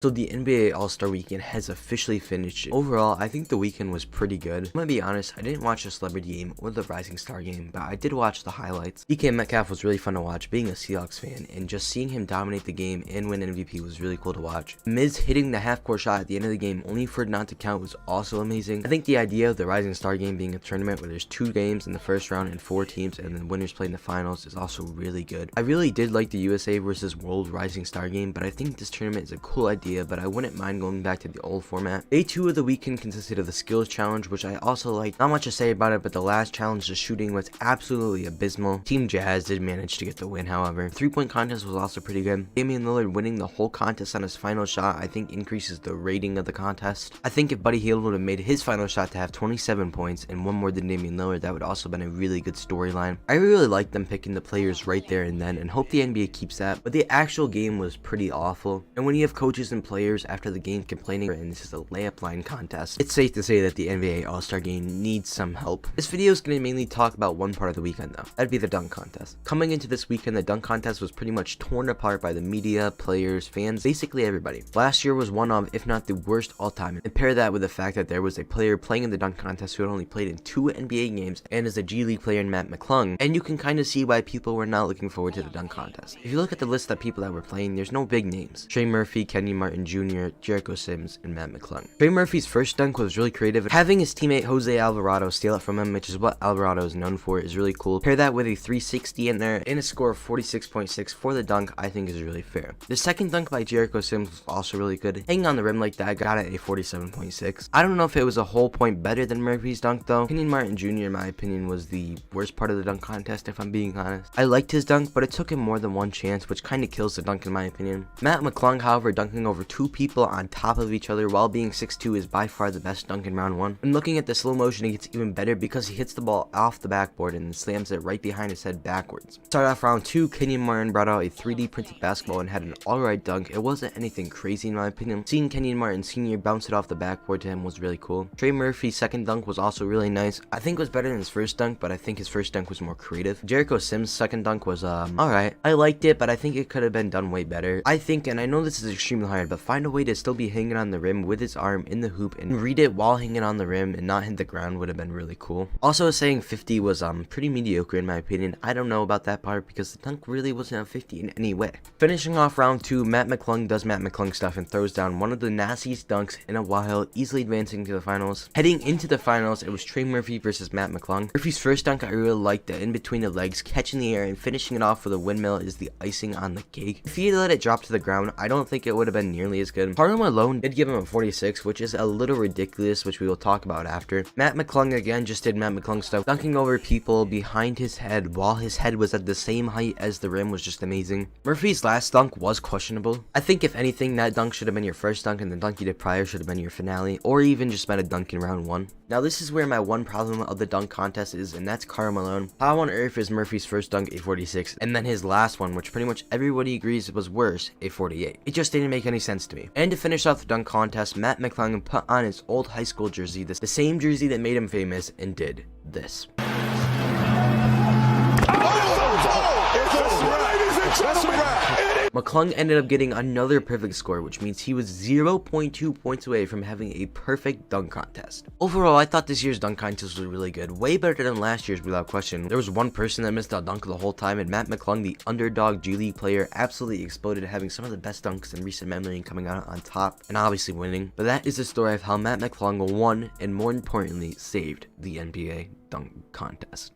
So the NBA All-Star Weekend has officially finished. Overall, I think the weekend was pretty good. I'm gonna be honest, I didn't watch the Celebrity Game or the Rising Star Game, but I did watch the highlights. DK Metcalf was really fun to watch, being a Seahawks fan, and just seeing him dominate the game and win MVP was really cool to watch. Miz hitting the half-court shot at the end of the game only for it not to count was also amazing. I think the idea of the Rising Star Game being a tournament where there's 2 games in the first round and 4 teams and then winners play in the finals is also really good. I really did like the USA versus World Rising Star Game, but I think this tournament is a cool idea, but I wouldn't mind going back to the old format. Day 2 of the weekend consisted of the skills challenge, which I also liked. Not much to say about it, but the last challenge, the shooting, was absolutely abysmal. Team Jazz did manage to get the win, however. 3-point contest was also pretty good. Damian Lillard winning the whole contest on his final shot I think increases the rating of the contest. I think if Buddy Hield would have made his final shot to have 27 points and one more than Damian Lillard, that would also been a really good storyline. I really like them picking the players right there and then, and hope the NBA keeps that, but the actual game was pretty awful. And when you have coaches and players after the game complaining and this is a layup line contest, it's safe to say that the NBA All-Star Game needs some help. This video is going to mainly talk about one part of the weekend though. That'd be the dunk contest. Coming into this weekend, the dunk contest was pretty much torn apart by the media, players, fans, basically everybody. Last year was one of, if not the worst all time, and pair that with the fact that there was a player playing in the dunk contest who had only played in 2 NBA games and is a G League player in Matt McClung, and you can kind of see why people were not looking forward to the dunk contest. If you look at the list of people that were playing, there's no big names. Trey Murphy, Kenyon Martin Jr., Jericho Sims, and Matt McClung. Trey Murphy's first dunk was really creative. Having his teammate Jose Alvarado steal it from him, which is what Alvarado is known for, is really cool. Pair that with a 360 in there and a score of 46.6 for the dunk, I think is really fair. The second dunk by Jericho Sims was also really good. Hanging on the rim like that got it a 47.6. I don't know if it was a whole point better than Murphy's dunk though. Kenyon Martin Jr. in my opinion was the worst part of the dunk contest if I'm being honest. I liked his dunk, but it took him more than one chance, which kind of kills the dunk in my opinion. Matt McClung, however, dunking over 2 people on top of each other while being 6'2" is by far the best dunk in round 1. When looking at the slow motion, it gets even better because he hits the ball off the backboard and slams it right behind his head backwards. Start off round 2, Kenyon Martin brought out a 3D printed basketball and had an alright dunk. It wasn't anything crazy in my opinion. Seeing Kenyon Martin Sr. bounce it off the backboard to him was really cool. Trey Murphy's second dunk was also really nice. I think it was better than his first dunk, but I think his first dunk was more creative. Jericho Sims' second dunk was alright. I liked it, but I think it could have been done way better. I think, and I know this is extremely hard, but find a way to still be hanging on the rim with his arm in the hoop and read it while hanging on the rim and not hit the ground would have been really cool. Also, saying 50 was pretty mediocre in my opinion. I don't know about that part because the dunk really wasn't a 50 in any way. Finishing off round 2, Matt McClung does Matt McClung stuff and throws down one of the nastiest dunks in a while, easily advancing to the finals. Heading into the finals, it was Trey Murphy versus Matt McClung. Murphy's first dunk I really liked, the in between the legs, catching the air and finishing it off with a windmill is the icing on the cake. If he had let it drop to the ground, I don't think it would have been nearly as good. Harlem alone did give him a 46, which is a little ridiculous, which we will talk about after. Matt McClung again just did Matt McClung stuff, dunking over people behind his head while his head was at the same height as the rim was just amazing. Murphy's last dunk was questionable. I think if anything, that dunk should have been your first dunk and the dunk you did prior should have been your finale, or even just been a dunk in round 1. Now this is where my one problem of the dunk contest is, and that's Karl Malone. How on earth is Murphy's first dunk a 46, and then his last one, which pretty much everybody agrees was worse, a 48? It just didn't make any sense to me. And to finish off the dunk contest, Matt McClung put on his old high school jersey, the same jersey that made him famous, and did this. McClung ended up getting another perfect score, which means he was 0.2 points away from having a perfect dunk contest. Overall, I thought this year's dunk contest was really good, way better than last year's without question. There was one person that missed a dunk the whole time, and Matt McClung, the underdog G League player, absolutely exploded, having some of the best dunks in recent memory and coming out on top and obviously winning. But that is the story of how Matt McClung won and more importantly saved the NBA dunk contest.